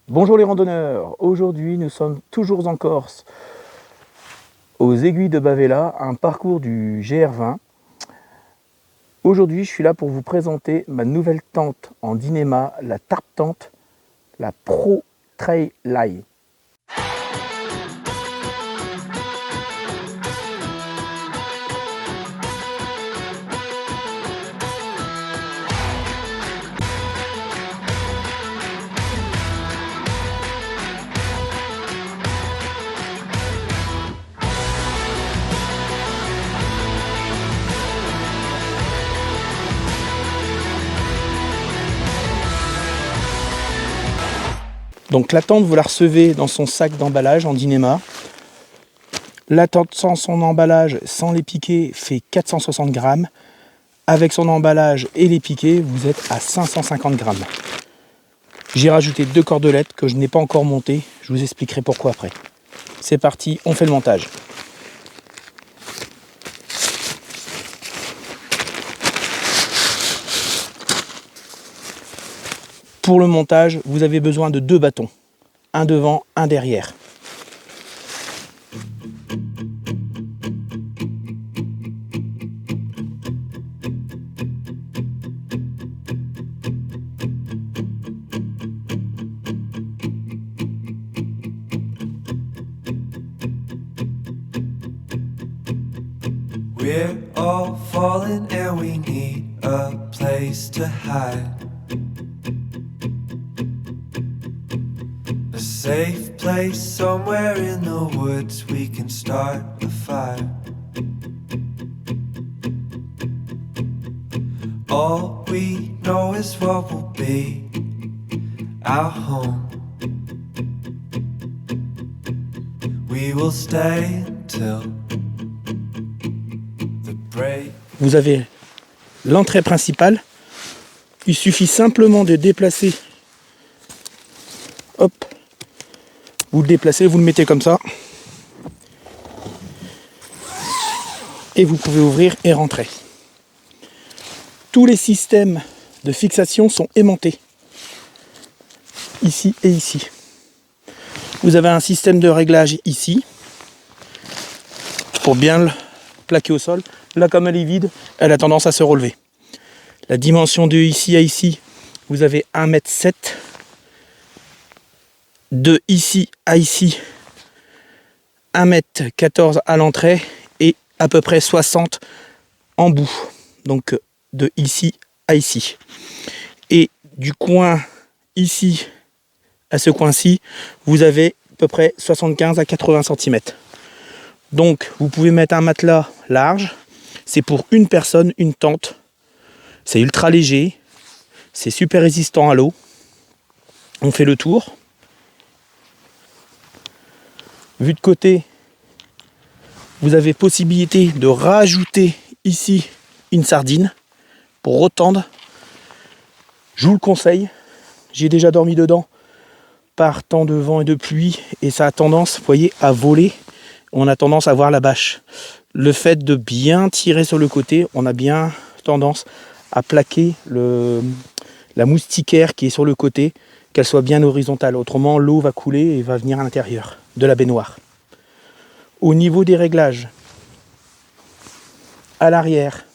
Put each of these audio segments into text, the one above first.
Bonjour les randonneurs, aujourd'hui nous sommes toujours en Corse, aux aiguilles de Bavella, un parcours du GR20. Aujourd'hui je suis là pour vous présenter ma nouvelle tente en Dynéma, la Tarp Tente, la Pro Trail Lie. Donc la tente, vous la recevez dans son sac d'emballage en Dynéma. La tente sans son emballage, sans les piquets, fait 460 grammes. Avec son emballage et les piquets, vous êtes à 550 grammes. J'ai rajouté 2 cordelettes que je n'ai pas encore montées. Je vous expliquerai pourquoi après. C'est parti, on fait le montage. Pour le montage, vous avez besoin de 2 bâtons. Un devant, un derrière. We're all falling and we need a place to hide. A safe place somewhere in the woods we can start a fire. All we know is what will be our home. We will stay until vous avez l'entrée principale. Il suffit simplement de déplacer. Hop. Vous le déplacez, vous le mettez comme ça. Et vous pouvez ouvrir et rentrer. Tous les systèmes de fixation sont aimantés. Ici et ici. Vous avez un système de réglage ici. Pour bien le plaquer au sol. Là, comme elle est vide, elle a tendance à se relever. La dimension de ici à ici, vous avez 1,7 m. De ici à ici, 1,14 m à l'entrée et à peu près 60 en bout. Donc de ici à ici. Et du coin ici à ce coin-ci, vous avez à peu près 75 à 80 cm. Donc vous pouvez mettre un matelas large. C'est pour une personne, une tente. C'est ultra léger. C'est super résistant à l'eau. On fait le tour. Vu de côté, vous avez possibilité de rajouter ici une sardine pour retendre. Je vous le conseille. J'ai déjà dormi dedans par temps de vent et de pluie. Et ça a tendance, vous voyez, à voler. On a tendance à voir la bâche. Le fait de bien tirer sur le côté, on a bien tendance à plaquer la moustiquaire qui est sur le côté, qu'elle soit bien horizontale. Autrement, l'eau va couler et va venir à l'intérieur de la baignoire. Au niveau des réglages, à l'arrière,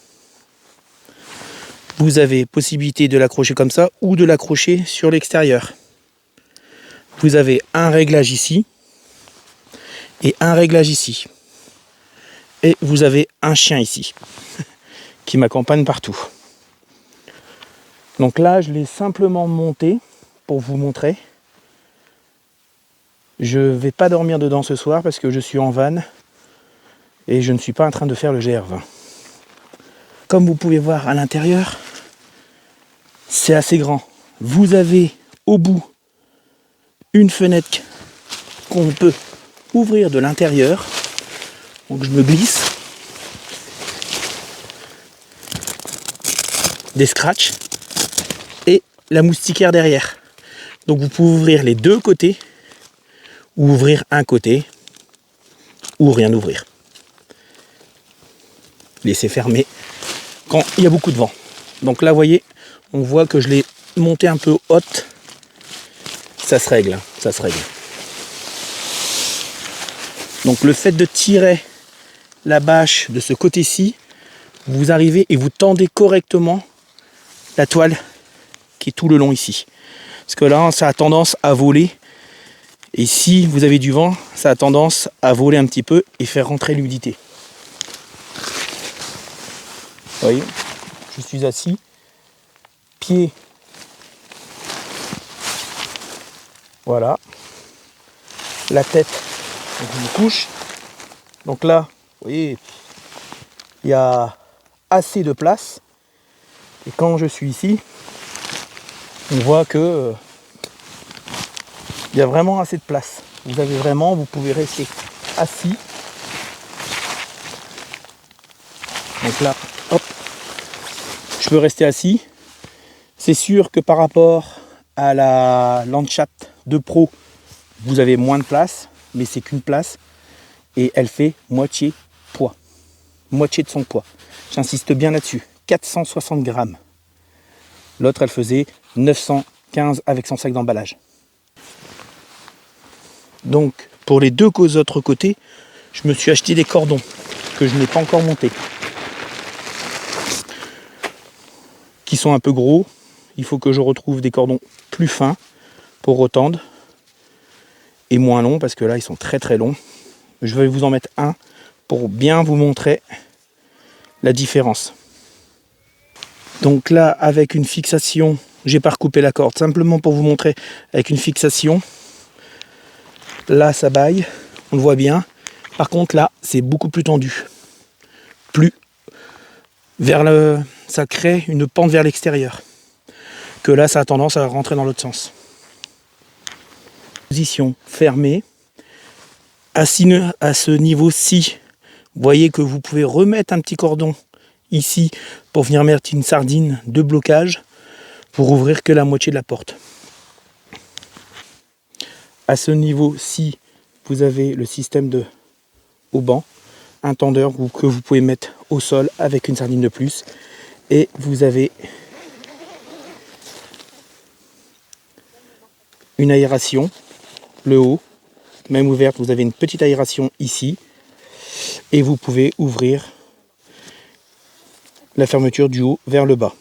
vous avez possibilité de l'accrocher comme ça ou de l'accrocher sur l'extérieur. Vous avez un réglage ici et un réglage ici. Et vous avez un chien ici, qui m'accompagne partout. Donc là, je l'ai simplement monté pour vous montrer. Je ne vais pas dormir dedans ce soir parce que je suis en van et je ne suis pas en train de faire le GR20. Comme vous pouvez voir à l'intérieur, c'est assez grand. Vous avez au bout une fenêtre qu'on peut ouvrir de l'intérieur. Donc je me glisse. Des scratchs. Et la moustiquaire derrière. Donc vous pouvez ouvrir les deux côtés. Ou ouvrir un côté. Ou rien ouvrir. Laisser fermer quand il y a beaucoup de vent. Donc là, vous voyez, on voit que je l'ai monté un peu haute. ça se règle, ça se règle. Donc le fait de tirer la bâche de ce côté-ci, vous arrivez et vous tendez correctement la toile qui est tout le long ici. Parce que là, ça a tendance à voler. Et si vous avez du vent, ça a tendance à voler un petit peu et faire rentrer l'humidité. Vous voyez, je suis assis, pied, voilà, la tête, je me couche. Donc là, vous voyez, il y a assez de place. Et quand je suis ici, on voit que il y a vraiment assez de place. Vous pouvez rester assis. Donc là, hop, je peux rester assis. C'est sûr que par rapport à la Landschaft 2 Pro, vous avez moins de place, mais c'est qu'une place et elle fait moitié poids, moitié de son poids. J'insiste bien là-dessus, 460 grammes. L'autre, elle faisait 915 avec son sac d'emballage. Donc, pour les deux autres côtés, je me suis acheté des cordons que je n'ai pas encore montés, qui sont un peu gros. Il faut que je retrouve des cordons plus fins pour retendre et moins longs parce que là, ils sont très très longs. Je vais vous en mettre un pour bien vous montrer la différence. Donc là, avec une fixation, j'ai pas recoupé la corde, simplement pour vous montrer, avec une fixation. Là, ça baille, on le voit bien. Par contre, là, c'est beaucoup plus tendu. Ça crée une pente vers l'extérieur. Que là, ça a tendance à rentrer dans l'autre sens. Position fermée. À ce niveau-ci, vous voyez que vous pouvez remettre un petit cordon ici pour venir mettre une sardine de blocage pour ouvrir que la moitié de la porte. À ce niveau-ci, vous avez le système de haut-banc, un tendeur que vous pouvez mettre au sol avec une sardine de plus. Et vous avez une aération, le haut, même ouverte, vous avez une petite aération ici. Et vous pouvez ouvrir la fermeture du haut vers le bas,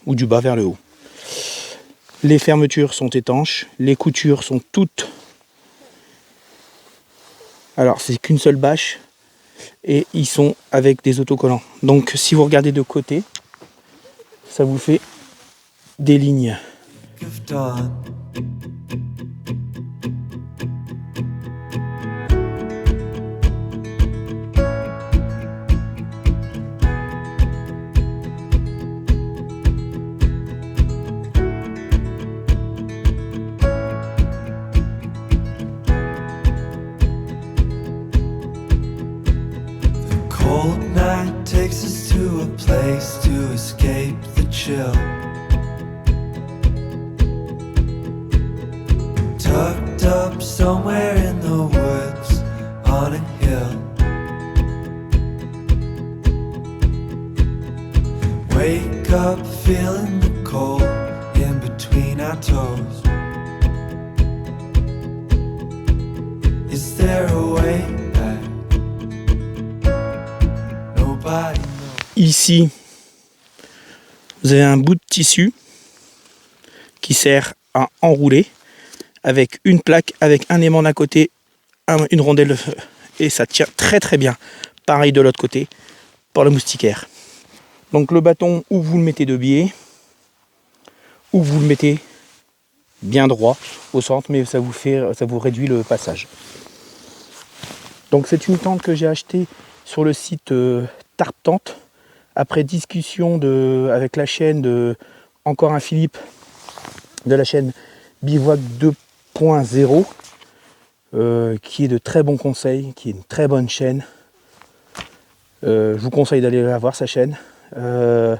ou du bas vers le haut. Les fermetures sont étanches, les coutures sont toutes... Alors, c'est qu'une seule bâche, et ils sont avec des autocollants. Donc, si vous regardez de côté, ça vous fait des lignes. Cold night takes us to a place to escape the chill. Tucked up somewhere in the woods on a hill. Wake up feeling the cold in between our toes. Is there a way back? Nobody knows. Ici, vous avez un bout de tissu qui sert à enrouler avec une plaque, avec un aimant d'un côté, une rondelle, et ça tient très très bien. Pareil de l'autre côté pour la moustiquaire. Donc le bâton, ou vous le mettez de biais, ou vous le mettez bien droit au centre, mais ça vous réduit le passage. Donc c'est une tente que j'ai achetée sur le site Tarp Tente, après discussion avec la chaîne de encore un Philippe de la chaîne Bivouac 2.0, qui est de très bons conseils, qui est une très bonne chaîne. Je vous conseille d'aller la voir, sa chaîne. On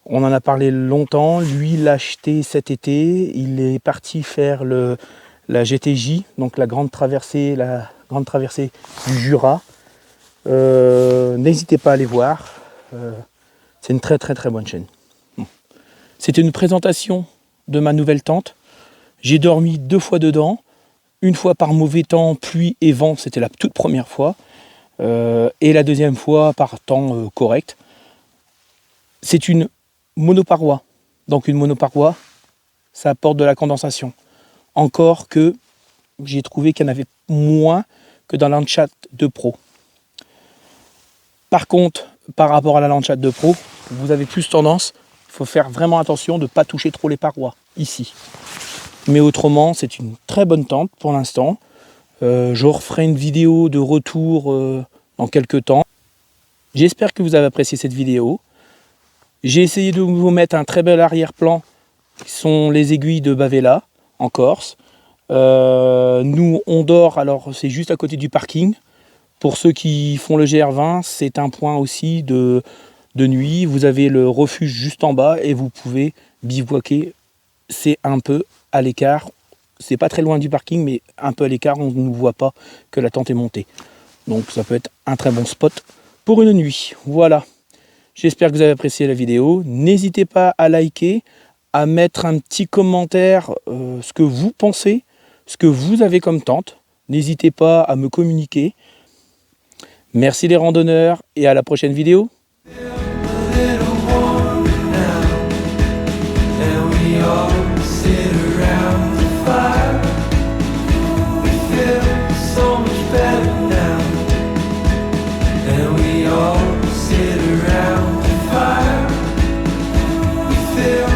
en a parlé longtemps. Lui, il l'a acheté cet été. Il est parti faire la GTJ, donc la grande traversée du Jura. N'hésitez pas à aller voir. C'est une très très très bonne chaîne. Bon. C'était une présentation de ma nouvelle tente. J'ai dormi 2 fois dedans, une fois par mauvais temps, pluie et vent, c'était la toute première fois, et la deuxième fois par temps correct. C'est une monoparoi, donc une monoparoi, ça apporte de la condensation. Encore que j'ai trouvé qu'il y en avait moins que dans Lanchat 2 Pro. Par contre, par rapport à la Lanchat 2 Pro, vous avez plus tendance, il faut faire vraiment attention de ne pas toucher trop les parois, ici. Mais autrement, c'est une très bonne tente pour l'instant. Je referai une vidéo de retour dans quelques temps. J'espère que vous avez apprécié cette vidéo. J'ai essayé de vous mettre un très bel arrière-plan, qui sont les aiguilles de Bavella, en Corse. Nous, on dort, alors c'est juste à côté du parking. Pour ceux qui font le GR20, c'est un point aussi de nuit. Vous avez le refuge juste en bas et vous pouvez bivouaquer. C'est un peu à l'écart. C'est pas très loin du parking, mais un peu à l'écart, on ne voit pas que la tente est montée. Donc ça peut être un très bon spot pour une nuit. Voilà. J'espère que vous avez apprécié la vidéo. N'hésitez pas à liker, à mettre un petit commentaire, ce que vous pensez, ce que vous avez comme tente. N'hésitez pas à me communiquer. Merci les randonneurs et à la prochaine vidéo. Sit around the fire. We feel